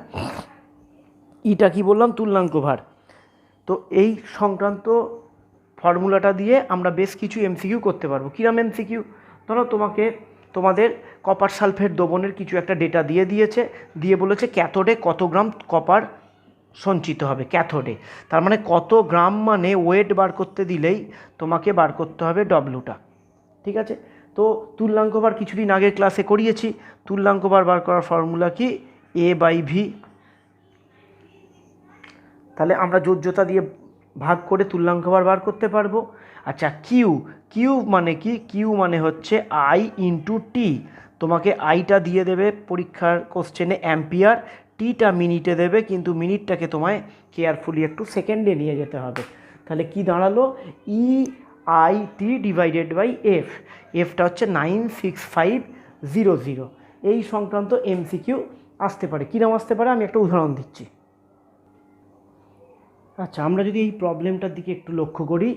এটা কি বললাম, তুল্যাঙ্ক ভার। তো এই সংক্রান্ত ফর্মুলাটা দিয়ে আমরা বেশ কিছু এমসিকিউ করতে পারবো। কিরম এমসিকিউ, ধরো তোমাদের কপার সালফেট দ্রবণের কিছু একটা ডেটা দিয়ে বলেছে ক্যাথোডে কত গ্রাম কপার সঞ্চিত হবে ক্যাথোডে, তার মানে কত গ্রাম মানে ওয়েট বার করতে দিলেই তোমাকে বার করতে হবে ডব্লুটা। ঠিক আছে। তো তুল্যাঙ্ক ভার কিছুদিন আগের ক্লাসে করিয়েছি, তুল্যাঙ্ক ভার বার করার ফর্মুলা কি, A/V। তাহলে আমরা যোজ্যতা দিয়ে ভাগ করে তুল্যাঙ্ক ভার বার করতে পারবো। আচ্ছা, কিউ মানে কি, কিউ মানে হচ্ছে I/T। তোমাকে আইটা দিয়ে দেবে পরীক্ষার কোশ্চেনে অ্যাম্পিয়ার, টিটা মিনিটে দেবে, কিন্তু মিনিটটাকে তোমায় কেয়ারফুলি একটু সেকেন্ডে নিয়ে যেতে হবে। তাহলে কি দাঁড়ালো, EIT ডিভাইডেড বাই F, এফটা হচ্ছে 96500। এই সংক্রান্ত এমসিকিউ আসতে পারে। কিরম আসতে পারে আমি একটা উদাহরণ দিচ্ছি। আচ্ছা, আমরা যদি এই প্রবলেমটার দিকে একটু লক্ষ্য করি,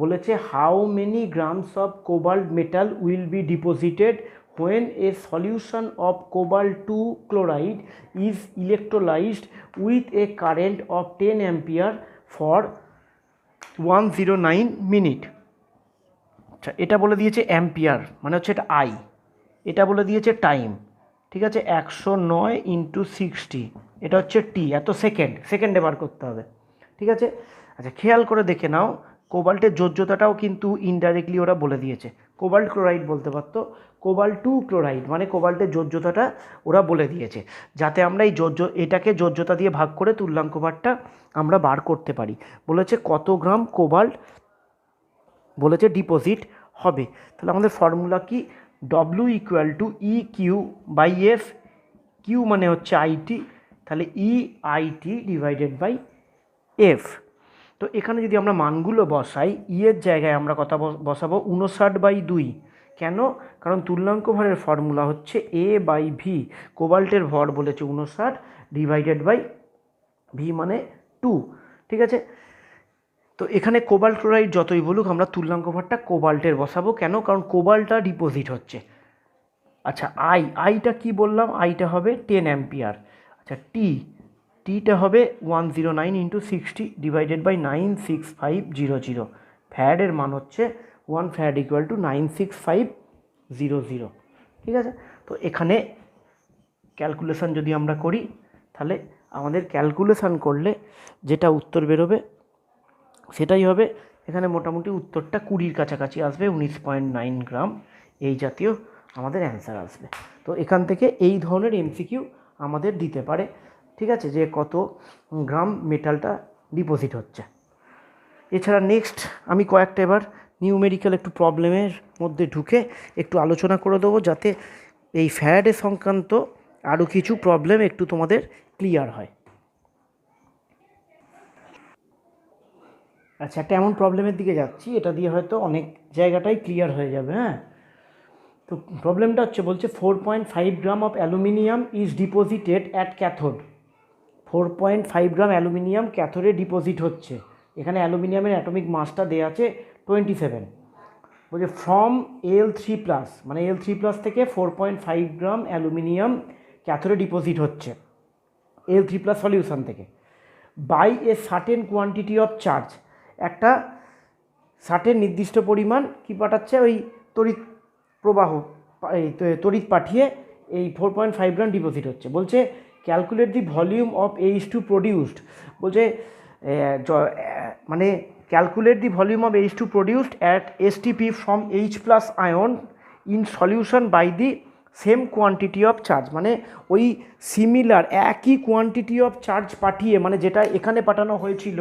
বলেছে how many grams of cobalt metal will be deposited when a solution of cobalt 2 chloride is electrolyzed with a current of 10 ampere for 109 minute। আচ্ছা, এটা বলে দিয়েছে অ্যাম্পিয়ার, মানে হচ্ছে এটা আই, এটা বলে দিয়েছে টাইম। ঠিক আছে, 109 × 60, এটা হচ্ছে টি, এত সেকেন্ডে বার করতে হবে। ঠিক আছে। আচ্ছা, খেয়াল করে দেখে নাও, কোবাল্টের যোজ্যতাটাও কিন্তু ইনডাইরেক্টলি ওরা বলে দিয়েছে। কোবাল্ট ক্লোরাইড বলতে পারতো, কোবাল্ট 2 ক্লোরাইড মানে কোবাল্টের যোজ্যতাটা ওরা বলে দিয়েছে, যাতে আমরা এটাকে যোজ্যতা দিয়ে ভাগ করে তুল্যাঙ্ক ভারটা আমরা বার করতে পারি। বলেছে কত গ্রাম কোবাল্ট বলেছে ডিপোজিট হবে। তাহলে আমাদের ফর্মুলা কি, W equal to EQ by F, Q মানে হচ্ছে IT, তাহলে EIT ডিভাইডেড বাই F। তো এখানে যদি আমরা মানগুলো বসাই, এর জায়গায় আমরা কথা বসাবো 59/2। কেন, কারণ তুল্যাঙ্ক ভরের ফর্মুলা হচ্ছে A/V, কোবাল্টের ভর বলেছে 59 ডিভাইডেড বাই V মানে 2। ঠিক আছে। তো এখানে কোবাল্ট ক্লোরাইড যতই বলুক আমরা তুল্যাঙ্ক ভরটা কোবাল্টের বসাবো। কেন, কারণ কোবাল্টটা ডিপোজিট হচ্ছে, আচ্ছা আইটা কি বললাম, আইটা হবে 10 অ্যাম্পিয়ার। আচ্ছা টিটা হবে 109 ইন্টু 60 ডিভাইডেড বাই 96500। ফ্যারাডের মান হচ্ছে 1 ফ্যারাড ইকুয়াল টু 96500। ঠিক আছে, তো এখানে ক্যালকুলেশান যদি আমরা করি তাহলে আমাদের ক্যালকুলেশান করলে যেটা উত্তর বেরোবে সেটাই হবে, এখানে মোটামুটি উত্তরটা 20-র কাছাকাছি আসবে, 19.9 গ্রাম এই জাতীয় আমাদের অ্যান্সার আসবে। তো এখান থেকে এই ধরনের এমসিকিউ আমাদের দিতে পারে, ঠিক আছে, যে কত গ্রাম মেটালটা ডিপোজিট হচ্ছে। এছাড়া নেক্সট আমি কয়েকটা এবার নিউমেরিক্যাল একটু প্রবলেমের মধ্যে ঢুকে একটু আলোচনা করে দেবো, যাতে এই ফ্যারাডে সংক্রান্ত আরও কিছু প্রবলেম একটু তোমাদের ক্লিয়ার হয়। আচ্ছা, একটা এমন প্রবলেমের দিকে যাচ্ছি, এটা দিয়ে হয়তো অনেক জায়গাটাই ক্লিয়ার হয়ে যাবে। হ্যাঁ, তো প্রবলেমটা হচ্ছে, বলছে 4.5 gram of aluminium is deposited at cathode. 4.5 gram aluminium ক্যাথোডে ডিপোজিট হচ্ছে। এখানে অ্যালুমিনিয়ামের অ্যাটমিক মাসটা দেওয়া আছে 27। বলছে ফ্রম Al3+, মানে Al3+ থেকে 4.5 গ্রাম অ্যালুমিনিয়াম ক্যাথোডে ডিপোজিট হচ্ছে Al3+ সলিউশন থেকে, by a certain quantity of charge. একটা সার্টেন নির্দিষ্ট পরিমাণ কি পাঠাচ্ছে, ওই তড়িৎ প্রবাহ, এই তড়িৎ পাঠিয়ে এই 4.5 গ্রাম ডিপোজিট হচ্ছে। বলছে calculate the volume of H2 produced. বলছে মানে calculate the volume of H2 produced at STP from H+ ion in solution by the same quantity of charge. মানে ওই সিমিলার একই কোয়ান্টিটি অফ চার্জ পাঠিয়ে, মানে যেটা এখানে পাঠানো হয়েছিল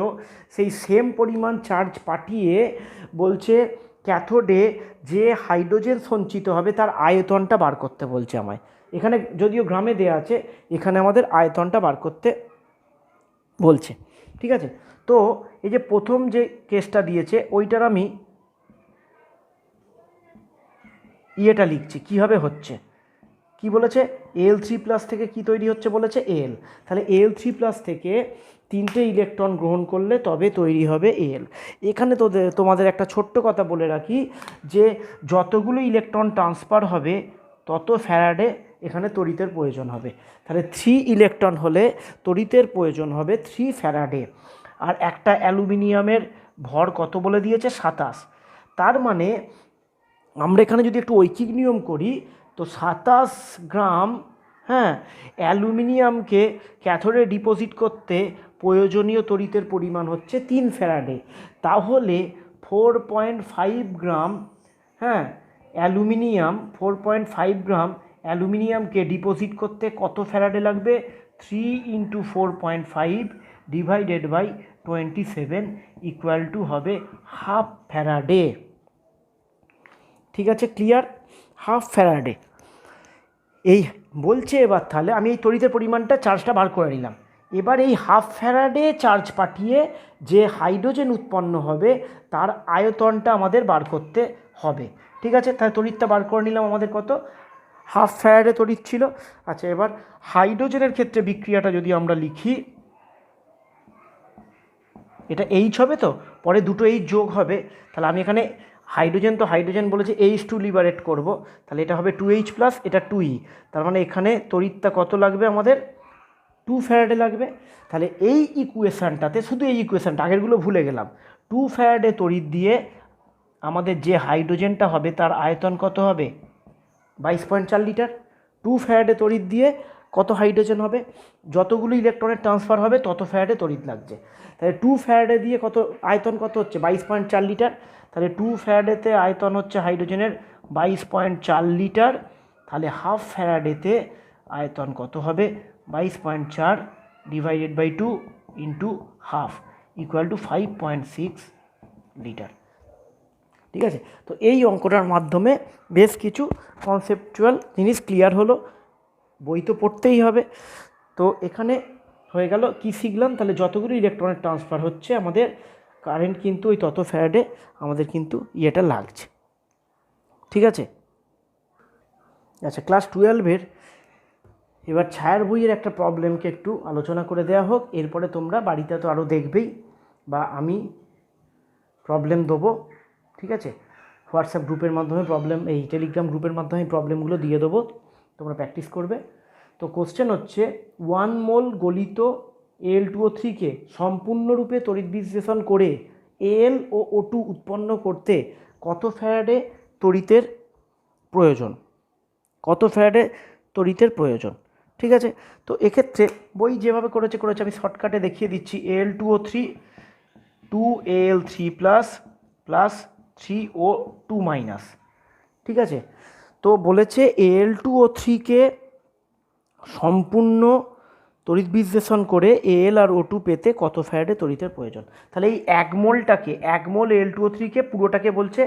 সেই সেম পরিমাণ চার্জ পাঠিয়ে বলছে ক্যাথোডে যে হাইড্রোজেন সঞ্চিত হবে তার আয়তনটা বার করতে বলছে আমায়। এখানে যদিও গ্রামে দেওয়া আছে, এখানে আমাদের আয়তনটা বার করতে বলছে। ঠিক আছে, তো এই যে প্রথম যে কেসটা দিয়েছে ওইটার আমি ইয়েটা লিখছি কীভাবে হচ্ছে। কি বলেছে, Al3+ থেকে কি তৈরি হচ্ছে বলেছে, Al। তাহলে Al3+ থেকে 3টে ইলেকট্রন গ্রহণ করলে তবে তৈরি হবে Al। এখানে তোমাদের একটা ছোট্ট কথা বলে রাখি, যে যতগুলো ইলেকট্রন ট্রান্সফার হবে তত ফ্যারাডে এখানে তড়িতের প্রয়োজন হবে। তাহলে 3 ইলেকট্রন হলে তড়িতের প্রয়োজন হবে 3 ফ্যারাডে। আর একটা অ্যালুমিনিয়ামের ভর কত বলে দিয়েছে, 27। তার মানে আমরা এখানে যদি একটু ঐকিক নিয়ম করি, তো 27 গ্রাম হ্যাঁ অ্যালুমিনিয়ামকে ক্যাথোডে ডিপোজিট করতে প্রয়োজনীয় তড়িতের পরিমাণ হচ্ছে 3 ফ্যারাডে। তাহলে 4.5 গ্রাম অ্যালুমিনিয়াম 4.5 গ্রাম অ্যালুমিনিয়ামকে ডিপোজিট করতে কত ফ্যারাডে লাগবে, 3 × 4.5 ডিভাইডেড বাই 27 ইকুয়াল টু হবে হাফ ফ্যারাডে। ঠিক আছে, ক্লিয়ার, হাফ ফ্যারাডে। এই বলছে এবার তাহলে আমি এই তড়িতের পরিমাণটা চার্জটা বার করে নিলাম। এবার এই হাফ ফ্যারাডে চার্জ পাঠিয়ে যে হাইড্রোজেন উৎপন্ন হবে তার আয়তনটা আমাদের বার করতে হবে। ঠিক আছে, তাহলে তড়িৎটা বার করে নিলাম, আমাদের কত, হাফ ফ্যারাডে তড়িৎ ছিল। আচ্ছা, এবার হাইড্রোজেনের ক্ষেত্রে বিক্রিয়াটা যদি আমরা লিখি, এটা H হবে, তো পরে দুটো H যোগ হবে। তাহলে আমি এখানে হাইড্রোজেন বলেছে H2 লিবারেট করব, তাহলে এটা হবে 2H+, এটা 2E। তার মানে এখানে তড়িৎটা কত লাগবে আমাদের, 2 ফ্যারাডে লাগবে। তাহলে এই ইকুয়েশানটাতে, শুধু এই ইকুয়েশানটা, আগেরগুলো ভুলে গেলাম, 2 ফ্যারাডে তড়িৎ দিয়ে আমাদের যে হাইড্রোজেনটা হবে তার আয়তন কত হবে, 22.4 লিটার। 2 ফ্যারাডে তড়িৎ দিয়ে কত হাইড্রোজেন হবে, যতগুলো ইলেকট্রনের ট্রান্সফার হবে তত ফ্যারাডে তড়িৎ লাগছে। তাহলে 2 ফ্যারাডে দিয়ে কত আয়তন কত হচ্ছে, 22.4 লিটার। তাহলে 2 ফ্যারাডেতে আয়তন হচ্ছে হাইড্রোজেনের 22.4 লিটার। তাহলে হাফ ফ্যারাডেতে আয়তন কত হবে, 22.4 divided by 2 into half equal to 5.6 litre. ঠিক আছে, তো এই অঙ্কটার মাধ্যমে বেশ কিছু কনসেপচুয়াল জিনিস ক্লিয়ার হলো। বই তো পড়তেই হবে। তো এখানে হয়ে গেল কি শিখলাম, তাহলে যতগুলো ইলেকট্রনের ট্রান্সফার হচ্ছে আমাদের কারেন্ট কিন্তু ওই তত ফ্যারাডে আমাদের কিন্তু ইয়েটা লাগছে। ঠিক আছে, আচ্ছা, ক্লাস 12-এর এবার ছায়ার বইয়ের একটা প্রবলেমকে একটু আলোচনা করে দেওয়া হোক। এরপরে তোমরা বাড়িতে তো আরও দেখবেই, বা আমি প্রবলেম দেবো। ঠিক আছে, হোয়াটসঅ্যাপ গ্রুপের মাধ্যমে প্রবলেম, এই টেলিগ্রাম গ্রুপের মাধ্যমে প্রবলেমগুলো দিয়ে দেবো, তোমরা প্র্যাকটিস করবে। তো কোশ্চেন হচ্ছে 1 মোল গলিত Al2O3 কে সম্পূর্ণরূপে তড়িৎ বিশ্লেষণ করে Al ও O2 উৎপন্ন করতে কত ফ্যারাডে তড়িতের প্রয়োজন, কত ফ্যারাডে তড়িতের প্রয়োজন। ঠিক আছে, তো এক্ষেত্রে বই যেভাবে করেছে আমি শর্টকাটে দেখিয়ে দিচ্ছি। Al2O3 2Al3 plus plus 3O2 minus. ঠিক আছে, তো বলেছে Al2O3 কে সম্পূর্ণ তড়িৎ বিশ্লেষণ করে Al আর O2 পেতে কত ফ্যারাডে তড়িতের প্রয়োজন। তাহলে এই 1 মোল Al2O3 কে পুরোটাকে বলছে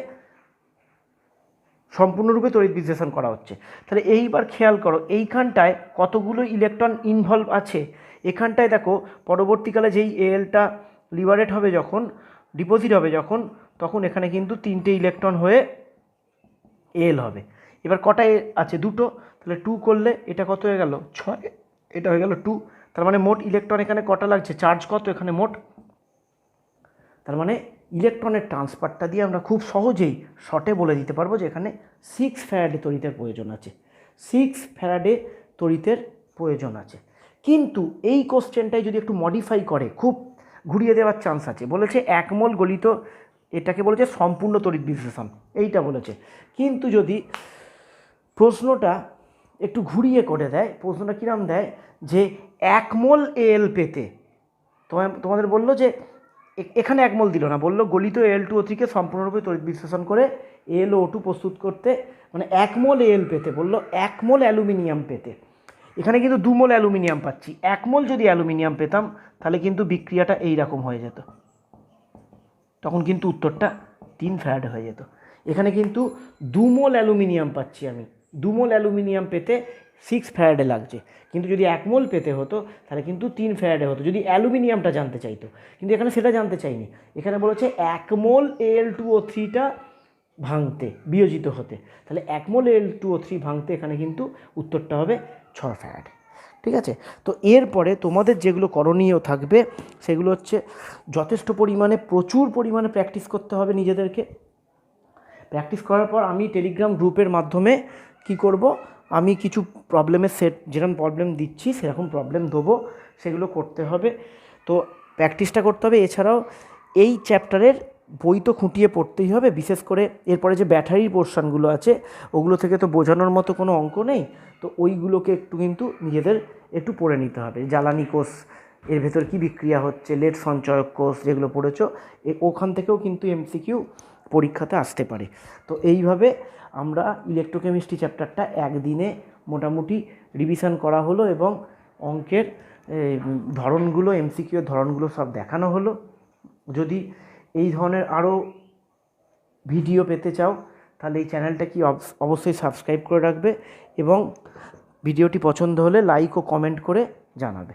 সম্পূর্ণরূপে তড়িৎ বিশ্লেষণ করা হচ্ছে। তাহলে এইবার খেয়াল করো এইখানটায় কতগুলো ইলেকট্রন ইনভলভ আছে। এখানটায় দেখো পরবর্তীকালে যেই Alটা লিবারেট হবে, যখন ডিপোজিট হবে যখন, তখন এখানে কিন্তু 3টে ইলেকট্রন হয়ে Al হবে। এবার কটা আছে? 2টো। তাহলে 2 করলে এটা কত হয়ে গেল? 6, এটা হয়ে গেল 2। তার মানে মোট ইলেকট্রন এখানে কটা লাগছে? চার্জ কত এখানে মোট? তার মানে ইলেকট্রনের ট্রান্সফারটা দিয়ে আমরা খুব সহজেই শর্টে বলে দিতে পারবো যে এখানে 6 ফ্যারাডে তড়িতের প্রয়োজন আছে, 6 ফ্যারাডে তড়িতের প্রয়োজন আছে। কিন্তু এই কোশ্চেনটাই যদি একটু মডিফাই করে খুব ঘুরিয়ে দেওয়ার চান্স আছে। বলেছে 1 মোল গলিত, এটাকে বলেছে সম্পূর্ণ তড়িৎ বিশ্লেষণ, এইটা বলেছে। কিন্তু যদি প্রশ্নটা একটু ঘুরিয়ে করে দেয়, প্রশ্নটা কীরকম দেয় যে 1 মোল Al পেতে তোমাদের বললো যে এখানে 1 মোল দিল না, বললো গলিত Al2O3 কে সম্পূর্ণরূপে তড়িৎ বিশ্লেষণ করে Al ও O2 প্রস্তুত করতে, মানে 1 মোল Al পেতে বললো 1 মোল অ্যালুমিনিয়াম পেতে। এখানে কিন্তু 2 মোল অ্যালুমিনিয়াম পাচ্ছি। 1 মোল যদি অ্যালুমিনিয়াম পেতাম তাহলে কিন্তু বিক্রিয়াটা এই রকম হয়ে যেত, তখন কিন্তু উত্তরটা 3 ফ্যারাডে হয়ে যেত। এখানে কিন্তু 2 মোল অ্যালুমিনিয়াম পাচ্ছি আমি, 2 মোল অ্যালুমিনিয়াম পেতে 6 ফ্যারাডে লাগছে। কিন্তু যদি 1 মোল পেতে হতো তাহলে কিন্তু 3 ফ্যারাডে হতো, যদি অ্যালুমিনিয়ামটা জানতে চাইতো। কিন্তু এখানে সেটা জানতে চাইনি, এখানে বলেছে 1 মোল Al2O3টা ভাঙতে, বিয়োজিত হতে। তাহলে 1 মোল Al2O3 ভাঙতে এখানে কিন্তু উত্তরটা হবে 6 ফ্যারাডে। ঠিক আছে, তো এরপরে তোমাদের যেগুলো করণীয় থাকবে সেগুলো হচ্ছে যথেষ্ট পরিমাণে, প্রচুর পরিমাণে প্র্যাকটিস করতে হবে নিজেদেরকে। প্র্যাকটিস করার পর আমি টেলিগ্রাম গ্রুপের মাধ্যমে কি করব, আমি কিছু প্রবলেমের সেট, যেরকম প্রবলেম দিচ্ছি সেরকম প্রবলেম দেবো, সেগুলো করতে হবে। তো প্র্যাকটিসটা করতে হবে। এছাড়াও এই চ্যাপ্টারের বই তো খুঁটিয়ে পড়তেই হবে, বিশেষ করে এরপরে যে ব্যাটারির পোর্শনগুলো আছে ওগুলো থেকে তো বোঝানোর মতো কোনো অঙ্ক নেই, তো ওইগুলোকে একটু কিন্তু নিজেদের একটু পড়ে নিতে হবে। জ্বালানি কোষ, এর ভেতর কী বিক্রিয়া হচ্ছে, লেড সঞ্চয়ক কোষ যেগুলো পড়েছো, ওখান থেকেও কিন্তু MCQ পরীক্ষাতে আসতে পারে। তো এইভাবে আমরা ইলেকট্রোকেমিস্ট্রি চ্যাপ্টারটা একদিনে মোটামুটি রিভিশন করা হলো এবং অঙ্কের ধরনগুলো, MCQ এর ধরনগুলো সব দেখানো হলো। যদি এই ধরনের আরও ভিডিও পেতে চাও তাহলে এই চ্যানেলটা কি অবশ্যই সাবস্ক্রাইব করে রাখবে এবং ভিডিওটি পছন্দ হলে লাইক ও কমেন্ট করে জানাবে।